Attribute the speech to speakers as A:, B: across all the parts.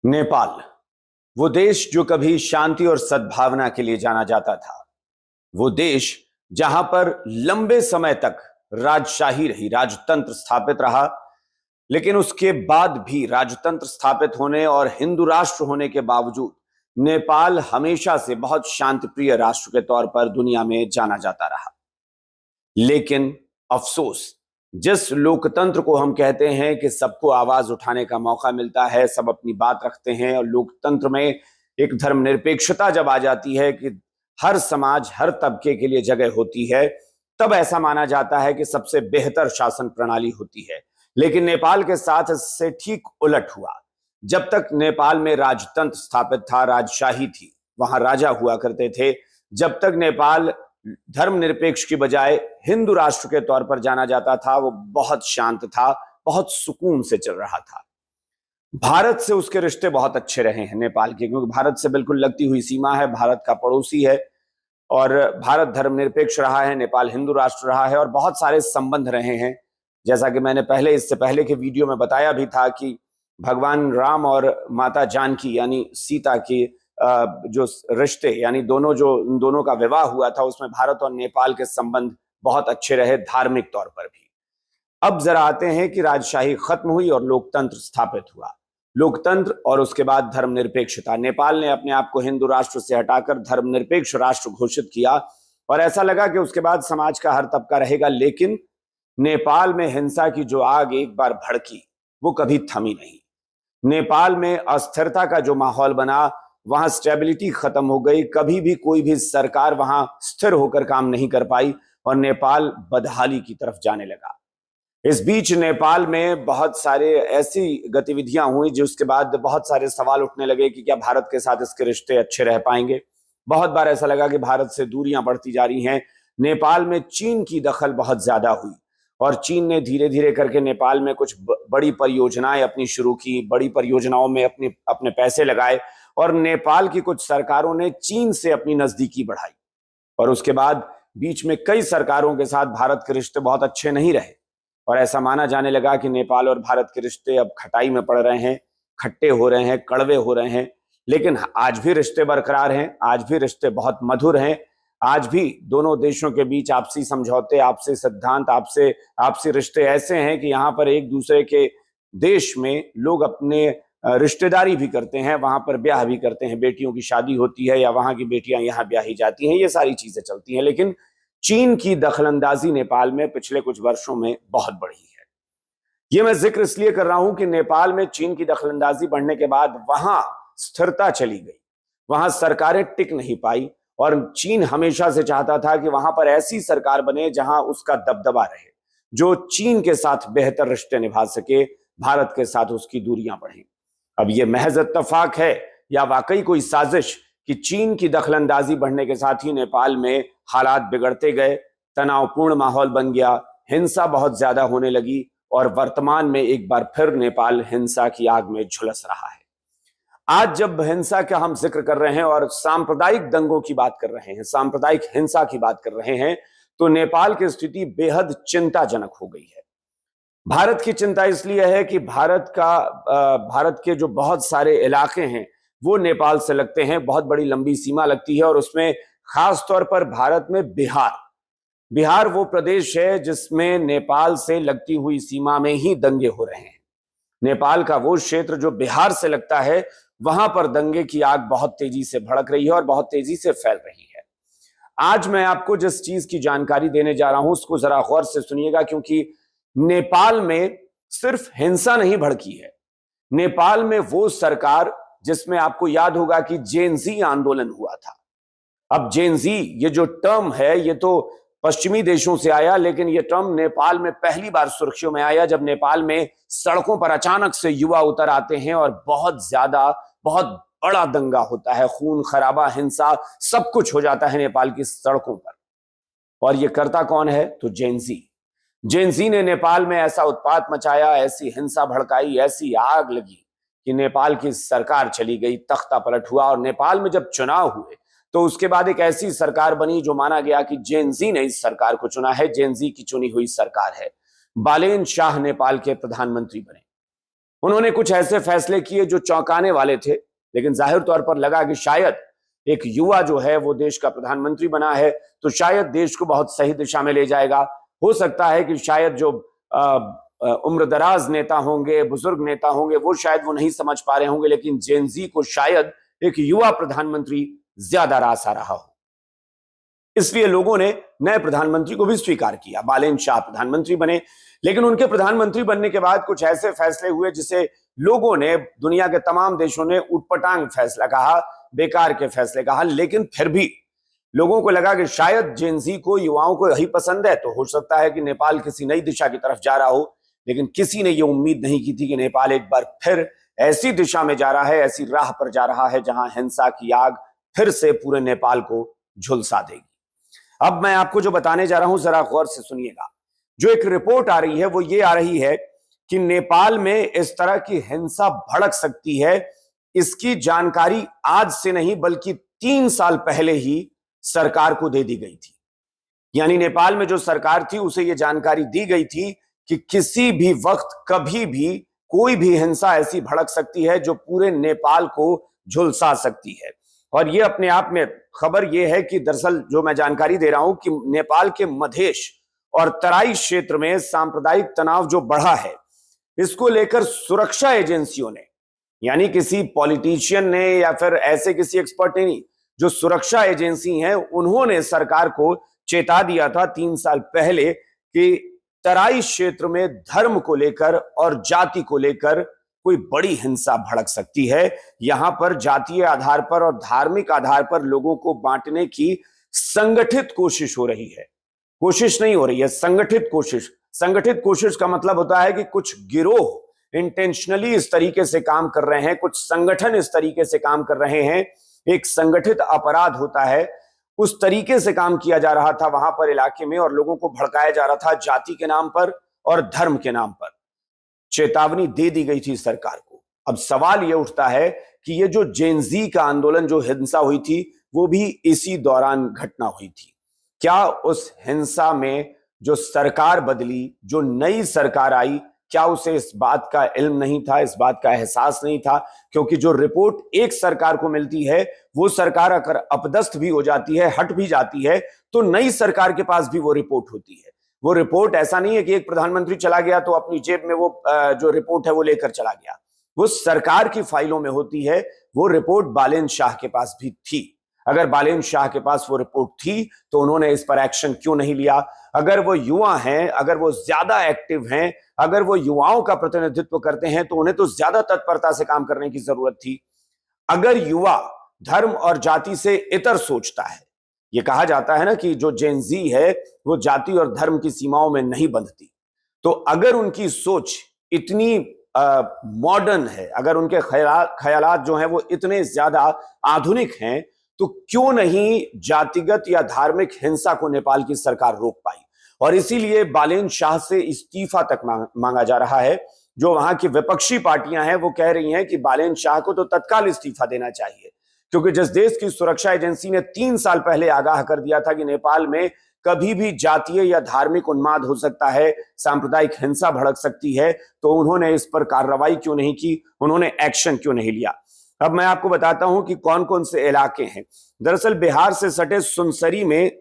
A: नेपाल वो देश जो कभी शांति और सद्भावना के लिए जाना जाता था। वो देश जहां पर लंबे समय तक राजशाही रही, राजतंत्र स्थापित रहा। लेकिन उसके बाद भी राजतंत्र स्थापित होने और हिंदू राष्ट्र होने के बावजूद नेपाल हमेशा से बहुत शांतिप्रिय राष्ट्र के तौर पर दुनिया में जाना जाता रहा। लेकिन अफसोस, जिस लोकतंत्र को हम कहते हैं कि सबको आवाज उठाने का मौका मिलता है, सब अपनी बात रखते हैं, और लोकतंत्र में एक धर्मनिरपेक्षता जब आ जाती है कि हर समाज हर तबके के लिए जगह होती है, तब ऐसा माना जाता है कि सबसे बेहतर शासन प्रणाली होती है। लेकिन नेपाल के साथ इससे ठीक उलट हुआ। जब तक नेपाल में राजतंत्र स्थापित था, राजशाही थी, वहां राजा हुआ करते थे, जब तक नेपाल धर्मनिरपेक्ष की बजाय हिंदू राष्ट्र के तौर पर जाना जाता था, वो बहुत शांत था, बहुत सुकून से चल रहा था। भारत से उसके रिश्ते बहुत अच्छे रहे हैं नेपाल के, क्योंकि भारत से बिल्कुल लगती हुई सीमा है, भारत का पड़ोसी है, और भारत धर्मनिरपेक्ष रहा है, नेपाल हिंदू राष्ट्र रहा है, और बहुत सारे संबंध रहे हैं। जैसा कि मैंने इससे पहले के वीडियो में बताया भी था कि भगवान राम और माता जानकी यानी सीता की जो रिश्ते, यानी दोनों का विवाह हुआ था, उसमें भारत और नेपाल के संबंध बहुत अच्छे रहे, धार्मिक तौर पर भी। अब जरा आते हैं कि राजशाही खत्म हुई और लोकतंत्र स्थापित हुआ। लोकतंत्र और उसके बाद धर्मनिरपेक्षता। नेपाल ने अपने आप को हिंदू राष्ट्र से हटाकर धर्मनिरपेक्ष राष्ट्र घोषित किया, और ऐसा लगा कि उसके बाद समाज का हर तबका रहेगा। लेकिन नेपाल में हिंसा की जो आग एक बार भड़की, वो कभी थमी नहीं। नेपाल में अस्थिरता का जो माहौल बना, वहां स्टेबिलिटी खत्म हो गई, कभी भी कोई भी सरकार वहां स्थिर होकर काम नहीं कर पाई, और नेपाल बदहाली की तरफ जाने लगा। इस बीच नेपाल में बहुत सारे ऐसी गतिविधियां हुई जिसके बाद बहुत सारे सवाल उठने लगे कि क्या भारत के साथ इसके रिश्ते अच्छे रह पाएंगे। बहुत बार ऐसा लगा कि भारत से दूरियां बढ़ती जा रही हैं। नेपाल में चीन की दखल बहुत ज्यादा हुई, और चीन ने धीरे धीरे करके नेपाल में कुछ बड़ी परियोजनाएं अपनी शुरू की, बड़ी परियोजनाओं में अपने अपने पैसे लगाए, और नेपाल की कुछ सरकारों ने चीन से अपनी नजदीकी बढ़ाई। और उसके बाद बीच में कई सरकारों के साथ भारत के रिश्ते बहुत अच्छे नहीं रहे, और ऐसा माना जाने लगा कि नेपाल और भारत के रिश्ते अब खटाई में पड़ रहे हैं, खट्टे हो रहे हैं, कड़वे हो रहे हैं। लेकिन आज भी रिश्ते बरकरार हैं, आज भी रिश्ते बहुत मधुर हैं। आज भी दोनों देशों के बीच आपसी समझौते, आपसी सिद्धांत, आपसी रिश्ते ऐसे हैं कि यहाँ पर एक दूसरे के देश में लोग अपने रिश्तेदारी भी करते हैं, वहां पर ब्याह भी करते हैं, बेटियों की शादी होती है या वहां की बेटियां यहाँ ब्याही जाती हैं, ये सारी चीजें चलती हैं। लेकिन चीन की दखलंदाजी नेपाल में पिछले कुछ वर्षों में बहुत बढ़ी है। ये मैं जिक्र इसलिए कर रहा हूं कि नेपाल में चीन की दखलंदाजी बढ़ने के बाद वहां स्थिरता चली गई, वहां सरकारें टिक नहीं पाई, और चीन हमेशा से चाहता था कि वहां पर ऐसी सरकार बने जहां उसका दबदबा रहे, जो चीन के साथ बेहतर रिश्ते निभा सके, भारत के साथ उसकी दूरियां बढ़े। अब यह महज इत्तेफाक है या वाकई कोई साजिश कि चीन की दखलंदाजी बढ़ने के साथ ही नेपाल में हालात बिगड़ते गए, तनावपूर्ण माहौल बन गया, हिंसा बहुत ज्यादा होने लगी, और वर्तमान में एक बार फिर नेपाल हिंसा की आग में झुलस रहा है। आज जब हिंसा का हम जिक्र कर रहे हैं और सांप्रदायिक दंगों की बात कर रहे हैं, सांप्रदायिक हिंसा की बात कर रहे हैं, तो नेपाल की स्थिति बेहद चिंताजनक हो गई है। भारत की चिंता इसलिए है कि भारत के जो बहुत सारे इलाके हैं वो नेपाल से लगते हैं, बहुत बड़ी लंबी सीमा लगती है, और उसमें खास तौर पर भारत में बिहार बिहार वो प्रदेश है जिसमें नेपाल से लगती हुई सीमा में ही दंगे हो रहे हैं। नेपाल का वो क्षेत्र जो बिहार से लगता है, वहां पर दंगे की आग बहुत तेजी से भड़क रही है और बहुत तेजी से फैल रही है। आज मैं आपको जिस चीज की जानकारी देने जा रहा हूं उसको जरा गौर से सुनिएगा, क्योंकि नेपाल में सिर्फ हिंसा नहीं भड़की है। नेपाल में वो सरकार जिसमें आपको याद होगा कि जेनजी आंदोलन हुआ था। अब जेनजी ये जो टर्म है, ये तो पश्चिमी देशों से आया, लेकिन ये टर्म नेपाल में पहली बार सुर्खियों में आया जब नेपाल में सड़कों पर अचानक से युवा उतर आते हैं और बहुत बड़ा दंगा होता है, खून खराबा, हिंसा, सब कुछ हो जाता है नेपाल की सड़कों पर। और ये करता कौन है? तो जेनजी। जेनजी ने नेपाल में ऐसा उत्पात मचाया, ऐसी हिंसा भड़काई, ऐसी आग लगी कि नेपाल की सरकार चली गई, तख्ता पलट हुआ। और नेपाल में जब चुनाव हुए तो उसके बाद एक ऐसी सरकार बनी जो माना गया कि जेनजी ने इस सरकार को चुना है, जेनजी की चुनी हुई सरकार है। बालेन शाह नेपाल के प्रधानमंत्री बने। उन्होंने कुछ ऐसे फैसले किए जो चौंकाने वाले थे, लेकिन जाहिर तौर पर लगा कि शायद एक युवा जो है वो देश का प्रधानमंत्री बना है तो शायद देश को बहुत सही दिशा में ले जाएगा। हो सकता है कि शायद जो उम्रदराज नेता होंगे, बुजुर्ग नेता होंगे, वो शायद वो नहीं समझ पा रहे होंगे, लेकिन जेन जी को शायद एक युवा प्रधानमंत्री ज्यादा रास आ रहा हो। इसलिए लोगों ने नए प्रधानमंत्री को भी स्वीकार किया। बालेन शाह प्रधानमंत्री बने, लेकिन उनके प्रधानमंत्री बनने के बाद कुछ ऐसे फैसले हुए जिसे लोगों ने, दुनिया के तमाम देशों ने उटपटांग फैसला कहा, बेकार के फैसले कहा। लेकिन फिर भी लोगों को लगा कि शायद जेनजी को, युवाओं को यही पसंद है, तो हो सकता है कि नेपाल किसी नई दिशा की तरफ जा रहा हो। लेकिन किसी ने यह उम्मीद नहीं की थी कि नेपाल एक बार फिर ऐसी दिशा में जा रहा है, ऐसी राह पर जा रहा है जहां हिंसा की आग फिर से पूरे नेपाल को झुलसा देगी। अब मैं आपको जो बताने जा रहा हूं जरा गौर से सुनिएगा। जो एक रिपोर्ट आ रही है वो ये आ रही है कि नेपाल में इस तरह की हिंसा भड़क सकती है, इसकी जानकारी आज से नहीं बल्कि 3 साल पहले ही सरकार को दे दी गई थी। यानी नेपाल में जो सरकार थी उसे यह जानकारी दी गई थी कि किसी भी वक्त कभी भी कोई भी हिंसा ऐसी भड़क सकती है जो पूरे नेपाल को झुलसा सकती है। और यह अपने आप में खबर यह है कि दरअसल जो मैं जानकारी दे रहा हूं कि नेपाल के मधेश और तराई क्षेत्र में सांप्रदायिक तनाव जो बढ़ा है, इसको लेकर सुरक्षा एजेंसियों ने, यानी किसी पॉलिटिशियन ने या फिर ऐसे किसी एक्सपर्ट ने नहीं, जो सुरक्षा एजेंसी हैं उन्होंने सरकार को चेता दिया था 3 साल पहले कि तराई क्षेत्र में धर्म को लेकर और जाति को लेकर कोई बड़ी हिंसा भड़क सकती है। यहां पर जातीय आधार पर और धार्मिक आधार पर लोगों को बांटने की संगठित कोशिश हो रही है। कोशिश नहीं हो रही है, संगठित कोशिश। संगठित कोशिश का मतलब होता है कि कुछ गिरोह इंटेंशनली इस तरीके से काम कर रहे हैं, कुछ संगठन इस तरीके से काम कर रहे हैं। एक संगठित अपराध होता है, उस तरीके से काम किया जा रहा था वहां पर इलाके में, और लोगों को भड़काया जा रहा था जाति के नाम पर और धर्म के नाम पर। चेतावनी दे दी गई थी सरकार को। अब सवाल यह उठता है कि यह जो जेनजी का आंदोलन, जो हिंसा हुई थी, वो भी इसी दौरान घटना हुई थी। क्या उस हिंसा में जो सरकार बदली, जो नई सरकार आई, क्या उसे इस बात का इल्म नहीं था, इस बात का एहसास नहीं था? क्योंकि जो रिपोर्ट एक सरकार को मिलती है, वो सरकार अगर अपदस्थ भी हो जाती है, हट भी जाती है, तो नई सरकार के पास भी वो रिपोर्ट होती है। वो रिपोर्ट ऐसा नहीं है कि एक प्रधानमंत्री चला गया तो अपनी जेब में वो जो रिपोर्ट है वो लेकर चला गया। वो सरकार की फाइलों में होती है। वो रिपोर्ट बालेन शाह के पास भी थी। अगर बालेन शाह के पास वो रिपोर्ट थी तो उन्होंने इस पर एक्शन क्यों नहीं लिया? अगर वो युवा हैं, अगर वो ज्यादा एक्टिव हैं, अगर वो युवाओं का प्रतिनिधित्व करते हैं, तो उन्हें तो ज्यादा तत्परता से काम करने की जरूरत थी। अगर युवा धर्म और जाति से इतर सोचता है, ये कहा जाता है ना कि जो जेनजी है वो जाति और धर्म की सीमाओं में नहीं बंधती, तो अगर उनकी सोच इतनी मॉडर्न है, अगर उनके ख्यालात जो हैं वो इतने ज्यादा आधुनिक हैं, तो क्यों नहीं जातिगत या धार्मिक हिंसा को नेपाल की सरकार रोक पाई? और इसीलिए बालेन शाह से इस्तीफा तक मांगा जा रहा है। जो वहां की विपक्षी पार्टियां हैं वो कह रही हैं कि बालेन शाह को तो तत्काल इस्तीफा देना चाहिए, क्योंकि जिस देश की सुरक्षा एजेंसी ने 3 साल पहले आगाह कर दिया था कि नेपाल में कभी भी जातीय या धार्मिक उन्माद हो सकता है, सांप्रदायिक हिंसा भड़क सकती है, तो उन्होंने इस पर कार्रवाई क्यों नहीं की, उन्होंने एक्शन क्यों नहीं लिया? अब मैं आपको बताता हूं कि कौन कौन से इलाके हैं। दरअसल बिहार से सटे सुनसरी में,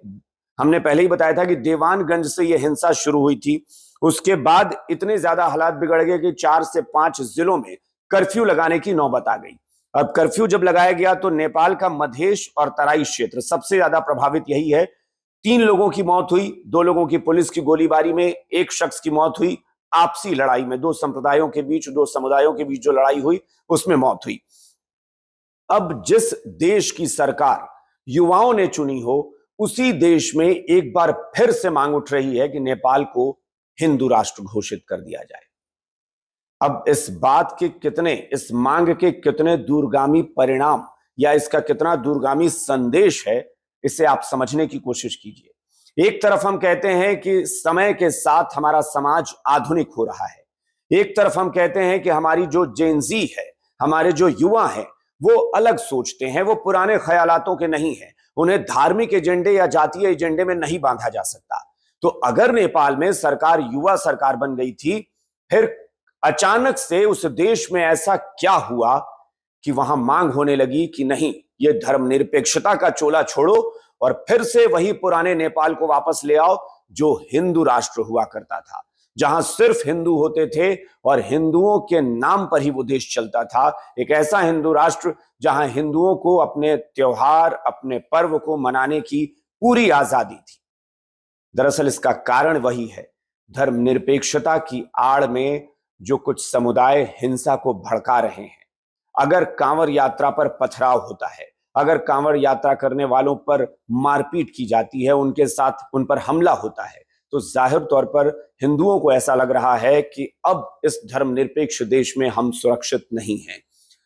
A: हमने पहले ही बताया था कि देवानगंज से यह हिंसा शुरू हुई थी। उसके बाद इतने ज्यादा हालात बिगड़ गए कि 4 से 5 जिलों में कर्फ्यू लगाने की नौबत आ गई। अब कर्फ्यू जब लगाया गया तो नेपाल का मधेश और तराई क्षेत्र सबसे ज्यादा प्रभावित यही है। 3 लोगों की मौत हुई, 2 लोगों की पुलिस की गोलीबारी में, 1 शख्स की मौत हुई आपसी लड़ाई में, 2 संप्रदायों के बीच, 2 समुदायों के बीच जो लड़ाई हुई उसमें मौत हुई। अब जिस देश की सरकार युवाओं ने चुनी हो, उसी देश में एक बार फिर से मांग उठ रही है कि नेपाल को हिंदू राष्ट्र घोषित कर दिया जाए। अब इस बात के कितने, इस मांग के कितने दूरगामी परिणाम या इसका कितना दूरगामी संदेश है, इसे आप समझने की कोशिश कीजिए। एक तरफ हम कहते हैं कि समय के साथ हमारा समाज आधुनिक हो रहा है, एक तरफ हम कहते हैं कि हमारी जो जेनजी है, हमारे जो युवा हैं, वो अलग सोचते हैं, वो पुराने ख्यालातों के नहीं हैं, उन्हें धार्मिक एजेंडे या जातीय एजेंडे में नहीं बांधा जा सकता। तो अगर नेपाल में सरकार युवा सरकार बन गई थी, फिर अचानक से उस देश में ऐसा क्या हुआ कि वहां मांग होने लगी कि नहीं, ये धर्मनिरपेक्षता का चोला छोड़ो और फिर से वही पुराने नेपाल को वापस ले आओ जो हिंदू राष्ट्र हुआ करता था, जहां सिर्फ हिंदू होते थे और हिंदुओं के नाम पर ही वो देश चलता था। एक ऐसा हिंदू राष्ट्र जहां हिंदुओं को अपने त्योहार, अपने पर्व को मनाने की पूरी आजादी थी। दरअसल इसका कारण वही है, धर्मनिरपेक्षता की आड़ में जो कुछ समुदाय हिंसा को भड़का रहे हैं। अगर कांवड़ यात्रा पर पथराव होता है, अगर कांवड़ यात्रा करने वालों पर मारपीट की जाती है, उनके साथ उन पर हमला होता है, तो जाहिर तौर पर हिंदुओं को ऐसा लग रहा है कि अब इस धर्मनिरपेक्ष देश में हम सुरक्षित नहीं हैं,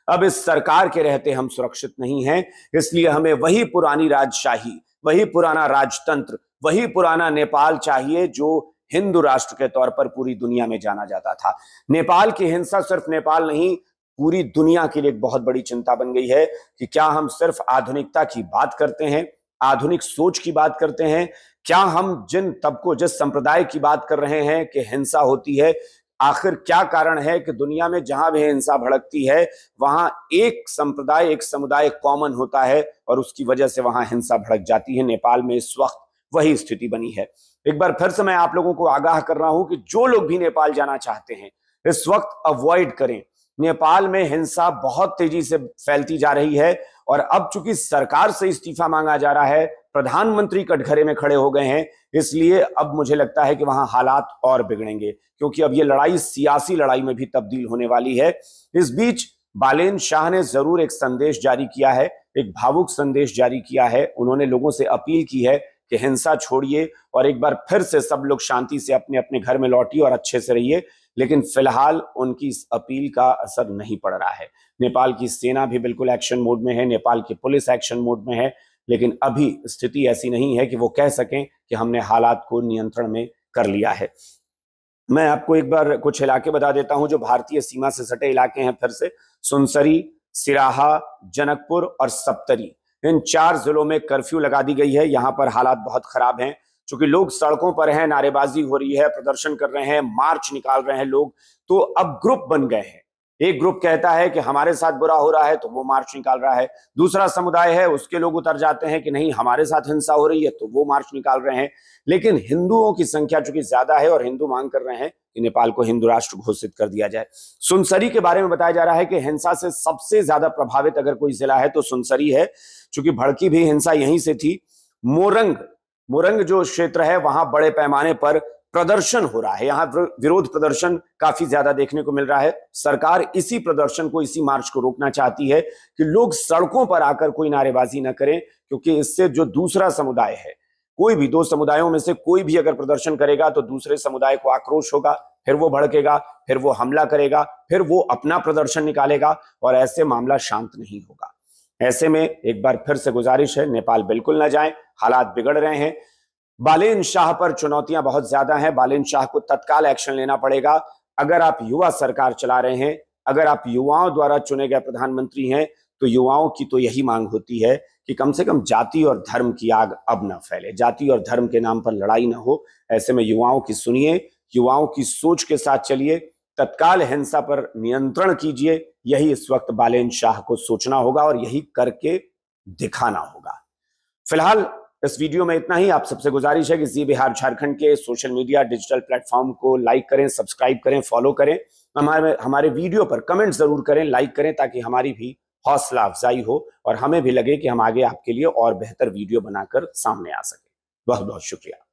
A: अब इस सरकार के रहते हम सुरक्षित नहीं हैं, इसलिए हमें वही पुरानी राजशाही, वही पुराना राजतंत्र, वही पुराना नेपाल चाहिए जो हिंदू राष्ट्र के तौर पर पूरी दुनिया में जाना जाता था। नेपाल की हिंसा सिर्फ नेपाल नहीं, पूरी दुनिया के लिए एक बहुत बड़ी चिंता बन गई है कि क्या हम सिर्फ आधुनिकता की बात करते हैं, आधुनिक सोच की बात करते हैं, क्या हम जिन तबकों, जिस संप्रदाय की बात कर रहे हैं कि हिंसा होती है, आखिर क्या कारण है कि दुनिया में जहां भी हिंसा भड़कती है वहां एक संप्रदाय, एक समुदाय कॉमन होता है और उसकी वजह से वहां हिंसा भड़क जाती है। नेपाल में इस वक्त वही स्थिति बनी है। एक बार फिर से मैं आप लोगों को आगाह कर रहा हूं कि जो लोग भी नेपाल जाना चाहते हैं इस वक्त अवॉइड करें। नेपाल में हिंसा बहुत तेजी से फैलती जा रही है और अब चूंकि सरकार से इस्तीफा मांगा जा रहा है, प्रधानमंत्री कटघरे में खड़े हो गए हैं, इसलिए अब मुझे लगता है कि वहां हालात और बिगड़ेंगे, क्योंकि अब ये लड़ाई सियासी लड़ाई में भी तब्दील होने वाली है। इस बीच बालेन शाह ने जरूर एक संदेश जारी किया है, एक भावुक संदेश जारी किया है। उन्होंने लोगों से अपील की है कि हिंसा छोड़िए और एक बार फिर से सब लोग शांति से अपने अपने घर में लौटिए और अच्छे से रहिए। लेकिन फिलहाल उनकी इस अपील का असर नहीं पड़ रहा है। नेपाल की सेना भी बिल्कुल एक्शन मोड में है, नेपाल की पुलिस एक्शन मोड में है, लेकिन अभी स्थिति ऐसी नहीं है कि वो कह सकें कि हमने हालात को नियंत्रण में कर लिया है। मैं आपको एक बार कुछ इलाके बता देता हूं जो भारतीय सीमा से सटे इलाके हैं। फिर से सुनसरी, सिराहा, जनकपुर और सप्तरी, इन 4 जिलों में कर्फ्यू लगा दी गई है। यहां पर हालात बहुत खराब हैं, क्योंकि लोग सड़कों पर हैं, नारेबाजी हो रही है, प्रदर्शन कर रहे हैं, मार्च निकाल रहे हैं लोग। तो अब ग्रुप बन गए हैं। एक ग्रुप कहता है कि हमारे साथ बुरा हो रहा है तो वो मार्च निकाल रहा है, दूसरा समुदाय है उसके लोग उतर जाते हैं कि नहीं हमारे साथ हिंसा हो रही है तो वो मार्च निकाल रहे हैं। लेकिन हिंदुओं की संख्या चूंकि ज्यादा है और हिंदू मांग कर रहे हैं कि नेपाल को हिंदू राष्ट्र घोषित कर दिया जाए। सुनसरी के बारे में बताया जा रहा है कि हिंसा से सबसे ज्यादा प्रभावित अगर कोई जिला है तो सुनसरी है, चूंकि भड़की भी हिंसा यहीं से थी। मोरंग जो क्षेत्र है वहां बड़े पैमाने पर प्रदर्शन हो रहा है, यहां विरोध प्रदर्शन काफी ज्यादा देखने को मिल रहा है। सरकार इसी प्रदर्शन को, इसी मार्च को रोकना चाहती है कि लोग सड़कों पर आकर कोई नारेबाजी न करें, क्योंकि इससे जो दूसरा समुदाय है, कोई भी 2 समुदायों में से कोई भी अगर प्रदर्शन करेगा तो दूसरे समुदाय को आक्रोश होगा, फिर वो भड़केगा, फिर वो हमला करेगा, फिर वो अपना प्रदर्शन निकालेगा और ऐसे मामला शांत नहीं होगा। ऐसे में एक बार फिर से गुजारिश है, नेपाल बिल्कुल ना जाएं, हालात बिगड़ रहे हैं। बालेन शाह पर चुनौतियां बहुत ज्यादा हैं, बालेन शाह को तत्काल एक्शन लेना पड़ेगा। अगर आप युवा सरकार चला रहे हैं, अगर आप युवाओं द्वारा चुने गए प्रधानमंत्री हैं, तो युवाओं की तो यही मांग होती है कि कम से कम जाति और धर्म की आग अब ना फैले, जाति और धर्म के नाम पर लड़ाई ना हो। ऐसे में युवाओं की सुनिए, युवाओं की सोच के साथ चलिए, तत्काल हिंसा पर नियंत्रण कीजिए। यही इस वक्त बालेन शाह को सोचना होगा और यही करके दिखाना होगा। फिलहाल इस वीडियो में इतना ही। आप सबसे गुजारिश है कि जी बिहार झारखंड के सोशल मीडिया डिजिटल प्लेटफॉर्म को लाइक करें, सब्सक्राइब करें, फॉलो करें, हमारे वीडियो पर कमेंट जरूर करें, लाइक करें, ताकि हमारी भी हौसला अफजाई हो और हमें भी लगे कि हम आगे आपके लिए और बेहतर वीडियो बनाकर सामने आ सके। बहुत बहुत शुक्रिया।